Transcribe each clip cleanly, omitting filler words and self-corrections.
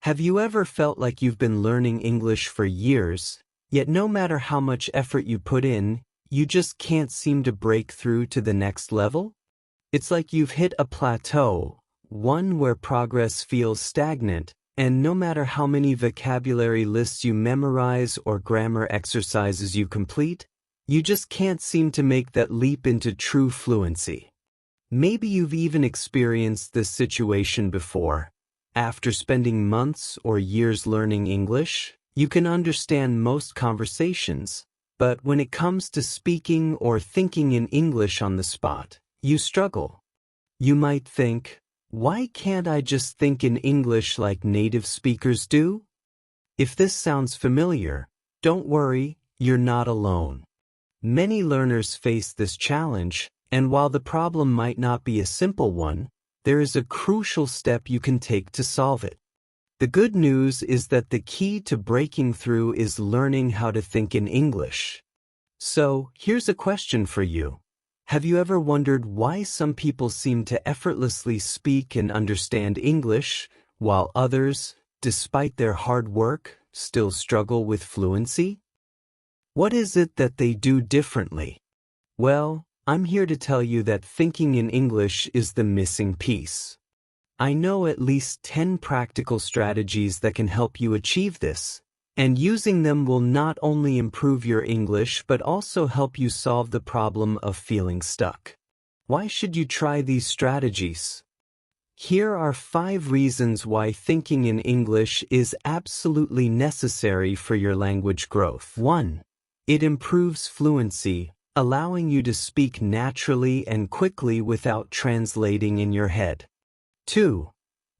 Have you ever felt like you've been learning English for years, yet no matter how much effort you put in, you just can't seem to break through to the next level? It's like you've hit a plateau, one where progress feels stagnant, and no matter how many vocabulary lists you memorize or grammar exercises you complete, you just can't seem to make that leap into true fluency. Maybe you've even experienced this situation before. After spending months or years learning English, you can understand most conversations, but when it comes to speaking or thinking in English on the spot, you struggle. You might think, why can't I just think in English like native speakers do? If this sounds familiar, don't worry, you're not alone. Many learners face this challenge, and while the problem might not be a simple one, there is a crucial step you can take to solve it. The good news is that the key to breaking through is learning how to think in English. So, here's a question for you. Have you ever wondered why some people seem to effortlessly speak and understand English, while others, despite their hard work, still struggle with fluency? What is it that they do differently? Well, I'm here to tell you that thinking in English is the missing piece. I know at least 10 practical strategies that can help you achieve this, and using them will not only improve your English but also help you solve the problem of feeling stuck. Why should you try these strategies? Here are 5 reasons why thinking in English is absolutely necessary for your language growth. 1. It improves fluency, allowing you to speak naturally and quickly without translating in your head. 2.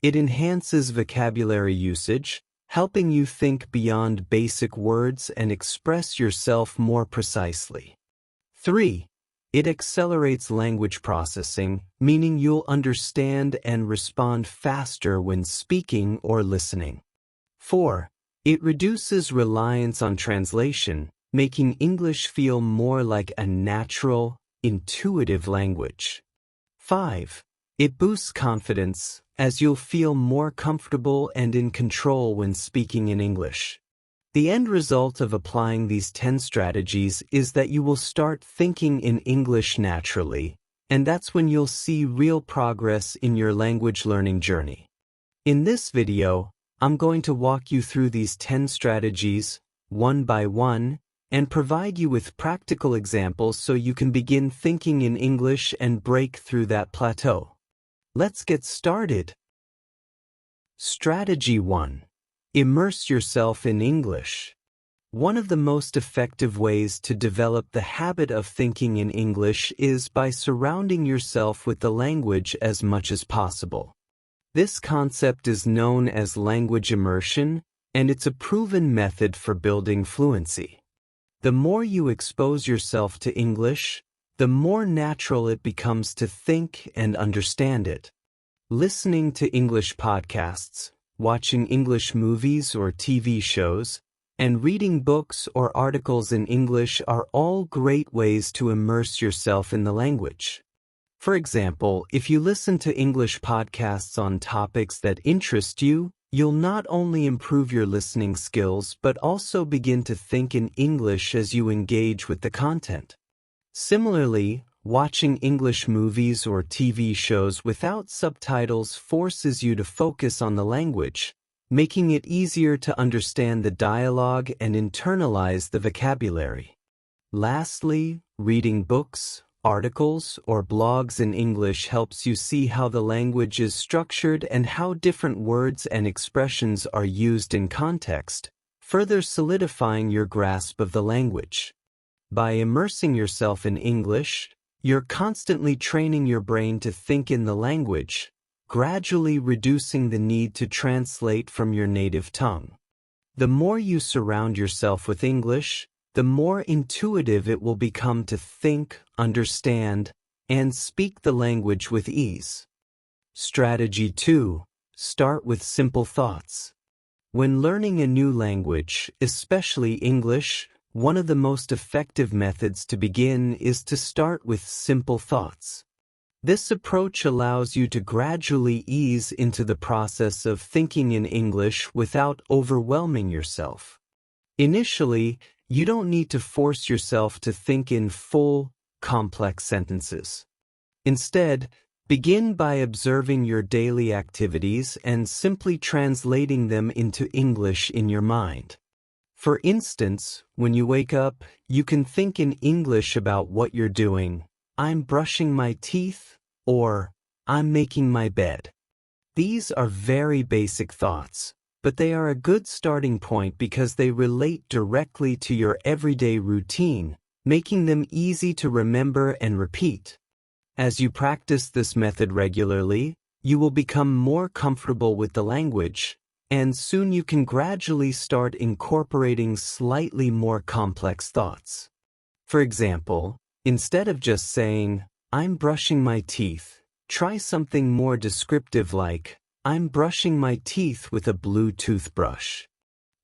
It enhances vocabulary usage, helping you think beyond basic words and express yourself more precisely. 3. It accelerates language processing, meaning you'll understand and respond faster when speaking or listening. 4. It reduces reliance on translation, making English feel more like a natural, intuitive language. 5. It boosts confidence, as you'll feel more comfortable and in control when speaking in English. The end result of applying these 10 strategies is that you will start thinking in English naturally, and that's when you'll see real progress in your language learning journey. In this video, I'm going to walk you through these 10 strategies, one by one, and provide you with practical examples so you can begin thinking in English and break through that plateau. Let's get started. Strategy 1. Immerse yourself in English. One of the most effective ways to develop the habit of thinking in English is by surrounding yourself with the language as much as possible. This concept is known as language immersion, and it's a proven method for building fluency. The more you expose yourself to English, the more natural it becomes to think and understand it. Listening to English podcasts, watching English movies or TV shows, and reading books or articles in English are all great ways to immerse yourself in the language. For example, if you listen to English podcasts on topics that interest you, you'll not only improve your listening skills but also begin to think in English as you engage with the content. Similarly, watching English movies or TV shows without subtitles forces you to focus on the language, making it easier to understand the dialogue and internalize the vocabulary. Lastly, reading books, articles, or blogs in English helps you see how the language is structured and how different words and expressions are used in context, further solidifying your grasp of the language. By immersing yourself in English, you're constantly training your brain to think in the language, gradually reducing the need to translate from your native tongue. The more you surround yourself with English, the more intuitive it will become to think, understand, and speak the language with ease. Strategy 2. Start with simple thoughts. When learning a new language, especially English, one of the most effective methods to begin is to start with simple thoughts. This approach allows you to gradually ease into the process of thinking in English without overwhelming yourself. Initially, you don't need to force yourself to think in full, complex sentences. Instead, begin by observing your daily activities and simply translating them into English in your mind. For instance, when you wake up, you can think in English about what you're doing. I'm brushing my teeth, or I'm making my bed. These are very basic thoughts, but they are a good starting point because they relate directly to your everyday routine, making them easy to remember and repeat. As you practice this method regularly, you will become more comfortable with the language, and soon you can gradually start incorporating slightly more complex thoughts. For example, instead of just saying, I'm brushing my teeth, try something more descriptive like, I'm brushing my teeth with a blue toothbrush.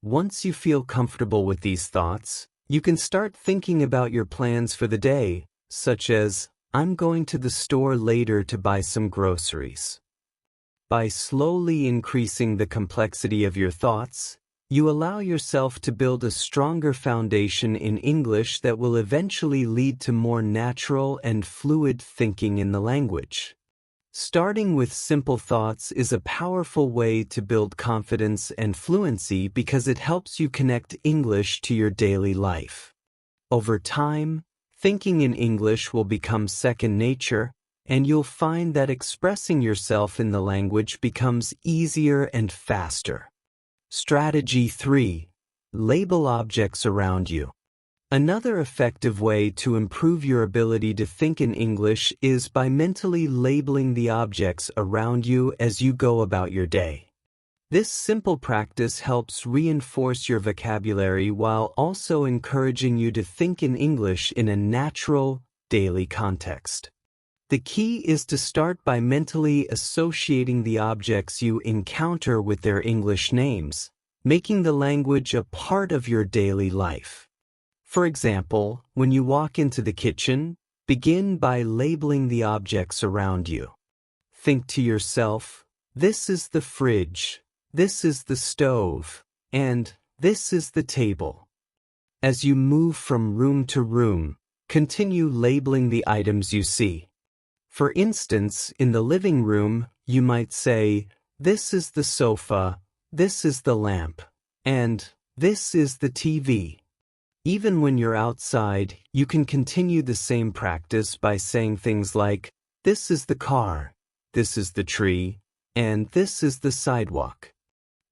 Once you feel comfortable with these thoughts, you can start thinking about your plans for the day, such as, I'm going to the store later to buy some groceries. By slowly increasing the complexity of your thoughts, you allow yourself to build a stronger foundation in English that will eventually lead to more natural and fluid thinking in the language. Starting with simple thoughts is a powerful way to build confidence and fluency because it helps you connect English to your daily life. Over time, thinking in English will become second nature, and you'll find that expressing yourself in the language becomes easier and faster. Strategy 3. Label objects around you. Another effective way to improve your ability to think in English is by mentally labeling the objects around you as you go about your day. This simple practice helps reinforce your vocabulary while also encouraging you to think in English in a natural, daily context. The key is to start by mentally associating the objects you encounter with their English names, making the language a part of your daily life. For example, when you walk into the kitchen, begin by labeling the objects around you. Think to yourself, this is the fridge, this is the stove, and this is the table. As you move from room to room, continue labeling the items you see. For instance, in the living room, you might say, this is the sofa, this is the lamp, and this is the TV. Even when you're outside, you can continue the same practice by saying things like, this is the car, this is the tree, and this is the sidewalk.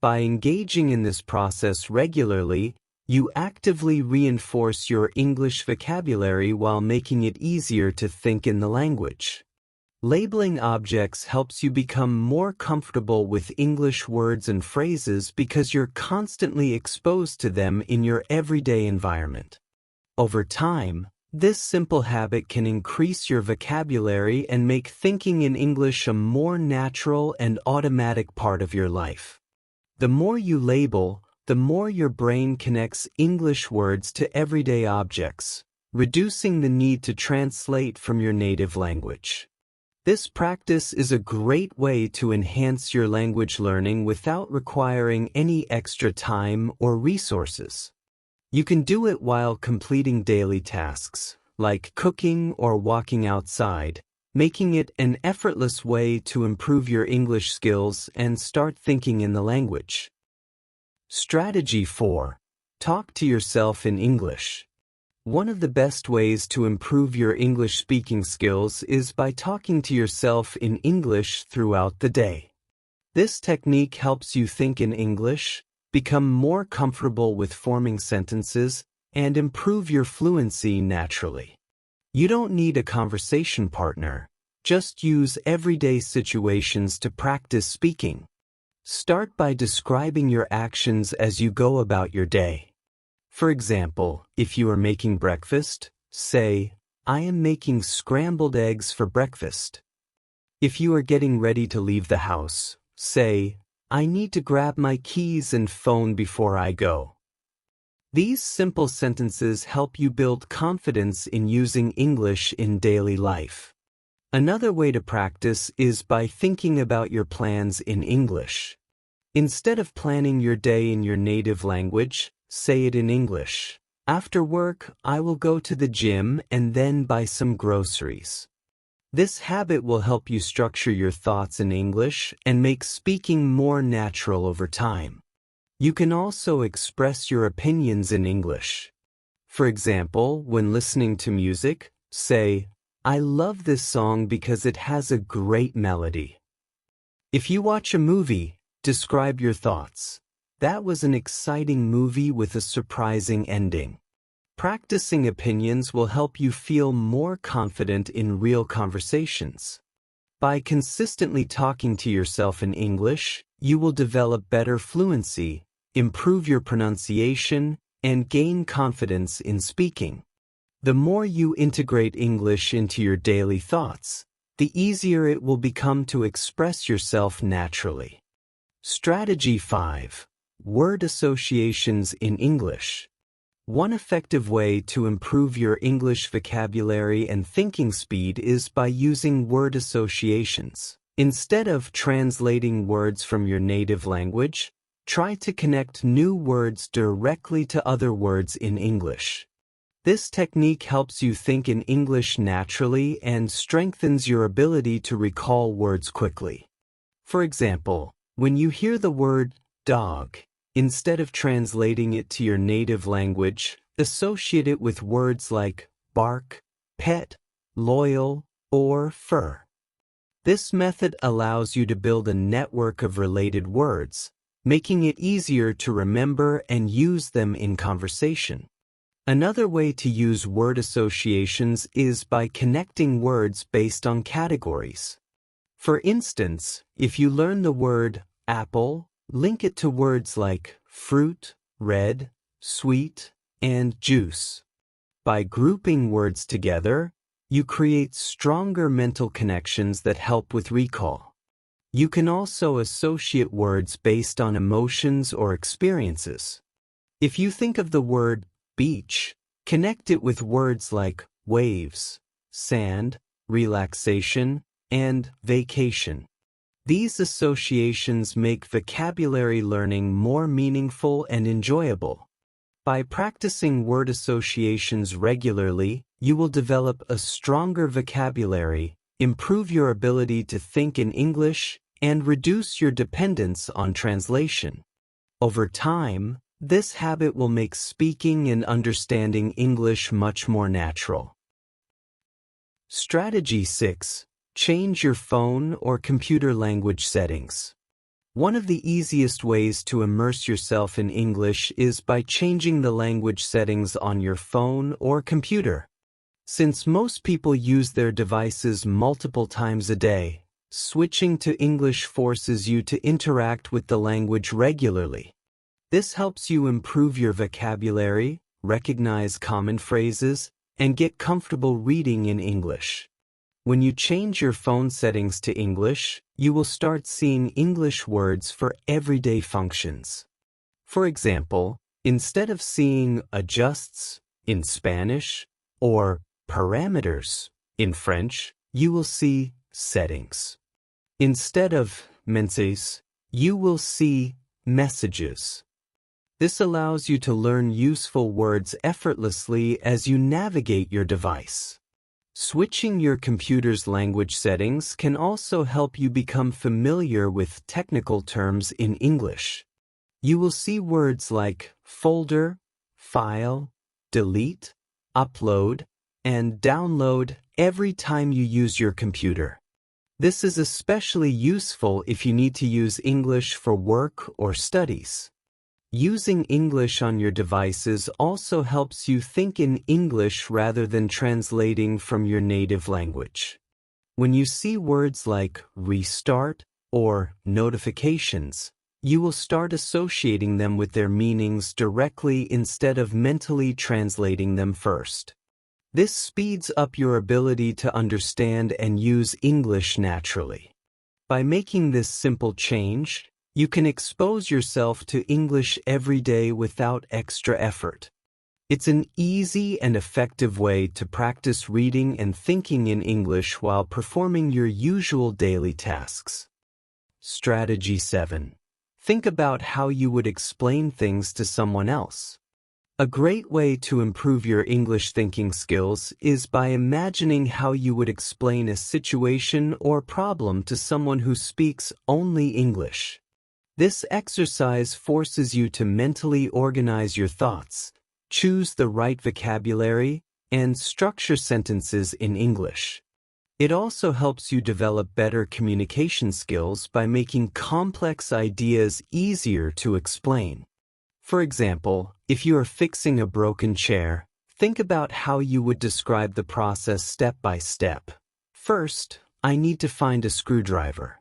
By engaging in this process regularly, you actively reinforce your English vocabulary while making it easier to think in the language. Labeling objects helps you become more comfortable with English words and phrases because you're constantly exposed to them in your everyday environment. Over time, this simple habit can increase your vocabulary and make thinking in English a more natural and automatic part of your life. The more you label, the more your brain connects English words to everyday objects, reducing the need to translate from your native language. This practice is a great way to enhance your language learning without requiring any extra time or resources. You can do it while completing daily tasks, like cooking or walking outside, making it an effortless way to improve your English skills and start thinking in the language. Strategy 4. Talk to yourself in English. One of the best ways to improve your English speaking skills is by talking to yourself in English throughout the day. This technique helps you think in English, become more comfortable with forming sentences, and improve your fluency naturally. You don't need a conversation partner. Just use everyday situations to practice speaking. Start by describing your actions as you go about your day. For example, if you are making breakfast, say, I am making scrambled eggs for breakfast. If you are getting ready to leave the house, say, I need to grab my keys and phone before I go. These simple sentences help you build confidence in using English in daily life. Another way to practice is by thinking about your plans in English. Instead of planning your day in your native language, say it in English. After work, I will go to the gym and then buy some groceries. This habit will help you structure your thoughts in English and make speaking more natural over time. You can also express your opinions in English. For example, when listening to music, say, I love this song because it has a great melody. If you watch a movie, describe your thoughts. That was an exciting movie with a surprising ending. Practicing opinions will help you feel more confident in real conversations. By consistently talking to yourself in English, you will develop better fluency, improve your pronunciation, and gain confidence in speaking. The more you integrate English into your daily thoughts, the easier it will become to express yourself naturally. Strategy 5. Word associations in English. One effective way to improve your English vocabulary and thinking speed is by using word associations. Instead of translating words from your native language, try to connect new words directly to other words in English. This technique helps you think in English naturally and strengthens your ability to recall words quickly. For example, when you hear the word dog, instead of translating it to your native language, associate it with words like bark, pet, loyal, or fur. This method allows you to build a network of related words, making it easier to remember and use them in conversation. Another way to use word associations is by connecting words based on categories. For instance, if you learn the word apple, link it to words like fruit, red, sweet, and juice. By grouping words together, you create stronger mental connections that help with recall. You can also associate words based on emotions or experiences. If you think of the word beach, connect it with words like waves, sand, relaxation, and vacation. These associations make vocabulary learning more meaningful and enjoyable. By practicing word associations regularly, you will develop a stronger vocabulary, improve your ability to think in English, and reduce your dependence on translation. Over time, this habit will make speaking and understanding English much more natural. Strategy 6. Change your phone or computer language settings. One of the easiest ways to immerse yourself in English is by changing the language settings on your phone or computer. Since most people use their devices multiple times a day, switching to English forces you to interact with the language regularly. This helps you improve your vocabulary, recognize common phrases, and get comfortable reading in English. When you change your phone settings to English, you will start seeing English words for everyday functions. For example, instead of seeing adjusts in Spanish or parameters in French, you will see settings. Instead of mensajes, you will see messages. This allows you to learn useful words effortlessly as you navigate your device. Switching your computer's language settings can also help you become familiar with technical terms in English. You will see words like folder, file, delete, upload, and download every time you use your computer. This is especially useful if you need to use English for work or studies. Using English on your devices also helps you think in English rather than translating from your native language. When you see words like restart or notifications, you will start associating them with their meanings directly instead of mentally translating them first. This speeds up your ability to understand and use English naturally. By making this simple change, you can expose yourself to English every day without extra effort. It's an easy and effective way to practice reading and thinking in English while performing your usual daily tasks. Strategy 7. Think about how you would explain things to someone else. A great way to improve your English thinking skills is by imagining how you would explain a situation or problem to someone who speaks only English. This exercise forces you to mentally organize your thoughts, choose the right vocabulary, and structure sentences in English. It also helps you develop better communication skills by making complex ideas easier to explain. For example, if you are fixing a broken chair, think about how you would describe the process step by step. First, I need to find a screwdriver.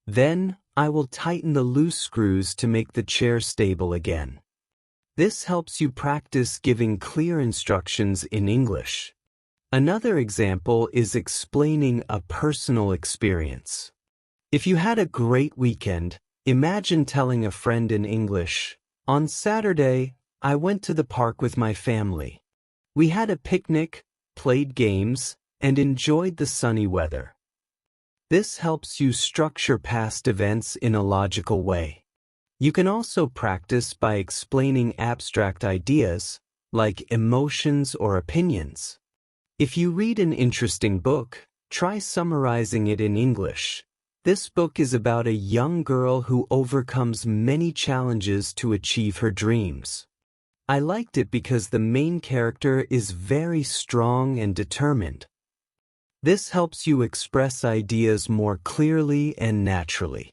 Then, I will tighten the loose screws to make the chair stable again. This helps you practice giving clear instructions in English. Another example is explaining a personal experience. If you had a great weekend, imagine telling a friend in English, "On Saturday, I went to the park with my family. We had a picnic, played games, and enjoyed the sunny weather." This helps you structure past events in a logical way. You can also practice by explaining abstract ideas, like emotions or opinions. If you read an interesting book, try summarizing it in English. This book is about a young girl who overcomes many challenges to achieve her dreams. I liked it because the main character is very strong and determined. This helps you express ideas more clearly and naturally.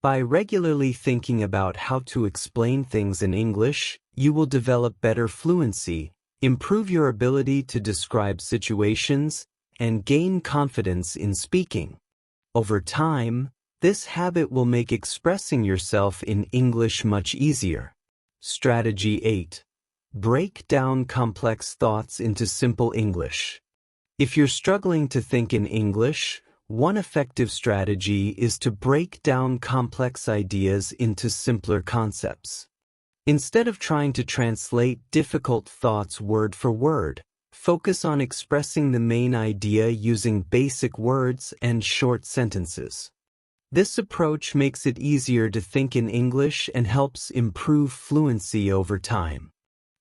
By regularly thinking about how to explain things in English, you will develop better fluency, improve your ability to describe situations, and gain confidence in speaking. Over time, this habit will make expressing yourself in English much easier. Strategy 8. Break down complex thoughts into simple English. If you're struggling to think in English, one effective strategy is to break down complex ideas into simpler concepts. Instead of trying to translate difficult thoughts word for word, focus on expressing the main idea using basic words and short sentences. This approach makes it easier to think in English and helps improve fluency over time.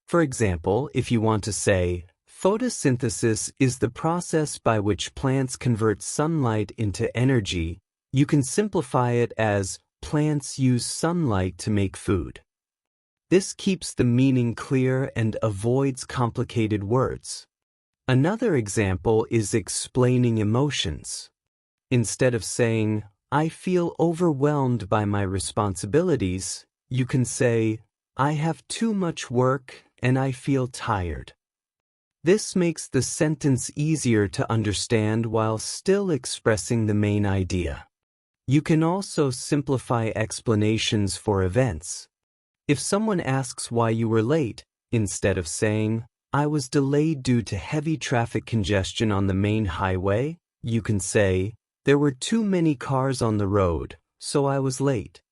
For example, if you want to say, "Photosynthesis is the process by which plants convert sunlight into energy," you can simplify it as, "Plants use sunlight to make food." This keeps the meaning clear and avoids complicated words. Another example is explaining emotions. Instead of saying, "I feel overwhelmed by my responsibilities," you can say, "I have too much work and I feel tired." This makes the sentence easier to understand while still expressing the main idea. You can also simplify explanations for events. If someone asks why you were late, instead of saying, "I was delayed due to heavy traffic congestion on the main highway," you can say, "There were too many cars on the road, so I was late."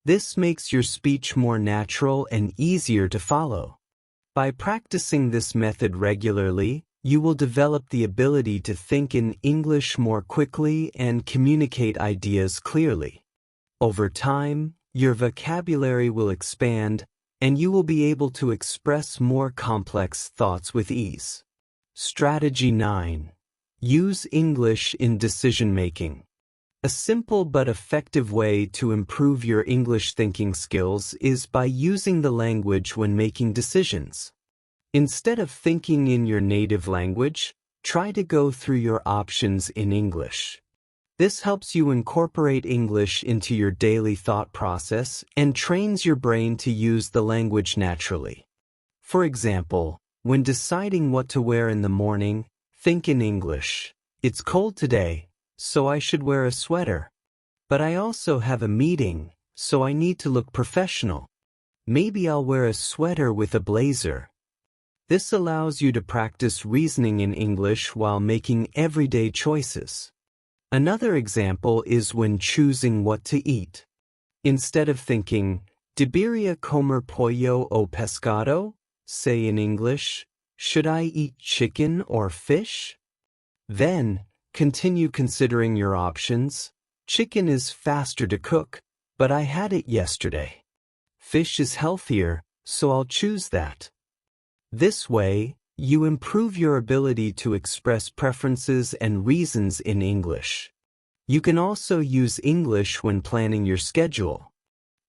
This makes your speech more natural and easier to follow. By practicing this method regularly, you will develop the ability to think in English more quickly and communicate ideas clearly. Over time, your vocabulary will expand, and you will be able to express more complex thoughts with ease. Strategy 9. Use English in decision-making. A simple but effective way to improve your English thinking skills is by using the language when making decisions. Instead of thinking in your native language, try to go through your options in English. This helps you incorporate English into your daily thought process and trains your brain to use the language naturally. For example, when deciding what to wear in the morning, think in English. "It's cold today, so I should wear a sweater. But I also have a meeting, so I need to look professional. Maybe I'll wear a sweater with a blazer." This allows you to practice reasoning in English while making everyday choices. Another example is when choosing what to eat. Instead of thinking, "Debería comer pollo o pescado?" Say in English, "Should I eat chicken or fish?" Then, continue considering your options. Chicken is faster to cook, but I had it yesterday. Fish is healthier, so I'll choose that. This way, you improve your ability to express preferences and reasons in English. You can also use English when planning your schedule.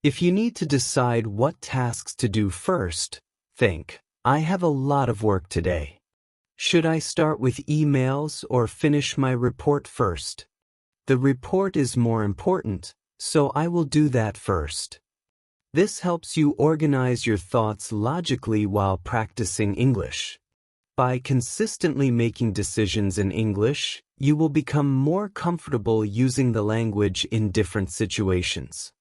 If you need to decide what tasks to do first, think, I have a lot of work today. Should I start with emails or finish my report first? The report is more important, so I will do that first. This helps you organize your thoughts logically while practicing English. By consistently making decisions in English, you will become more comfortable using the language in different situations.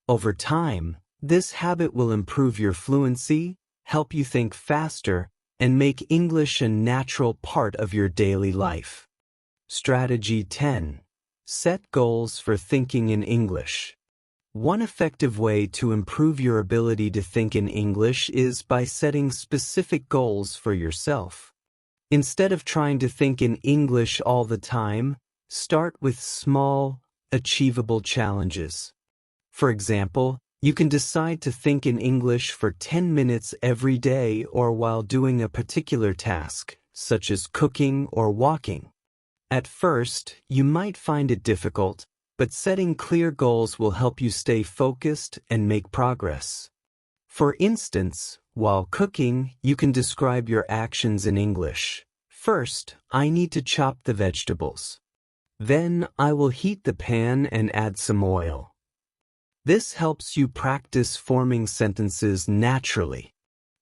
Over time, this habit will improve your fluency, help you think faster, and make English a natural part of your daily life. Strategy 10. Set goals for thinking in English. One effective way to improve your ability to think in English is by setting specific goals for yourself. Instead of trying to think in English all the time, start with small, achievable challenges. For example, you can decide to think in English for 10 minutes every day or while doing a particular task, such as cooking or walking. At first, you might find it difficult, but setting clear goals will help you stay focused and make progress. For instance, while cooking, you can describe your actions in English. First, I need to chop the vegetables. Then, I will heat the pan and add some oil. This helps you practice forming sentences naturally.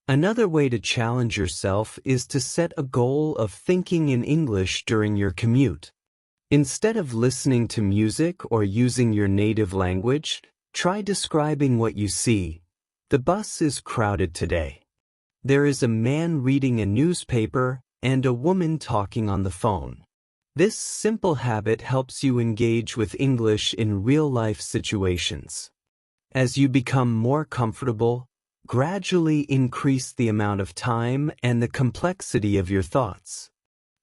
Another way to challenge yourself is to set a goal of thinking in English during your commute. Instead of listening to music or using your native language, try describing what you see. The bus is crowded today. There is a man reading a newspaper and a woman talking on the phone. This simple habit helps you engage with English in real-life situations. As you become more comfortable, gradually increase the amount of time and the complexity of your thoughts.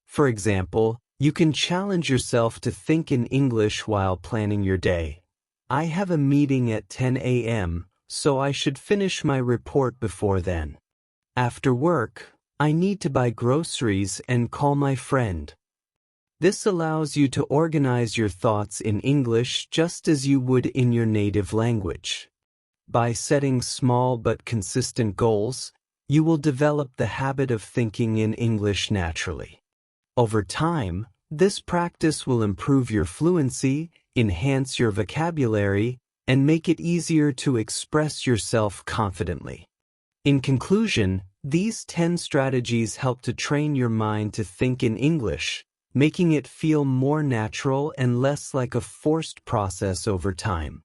For example, you can challenge yourself to think in English while planning your day. I have a meeting at 10 a.m., so I should finish my report before then. After work, I need to buy groceries and call my friend. This allows you to organize your thoughts in English just as you would in your native language. By setting small but consistent goals, you will develop the habit of thinking in English naturally. Over time, this practice will improve your fluency, enhance your vocabulary, and make it easier to express yourself confidently. In conclusion, these 10 strategies help to train your mind to think in English, making it feel more natural and less like a forced process over time.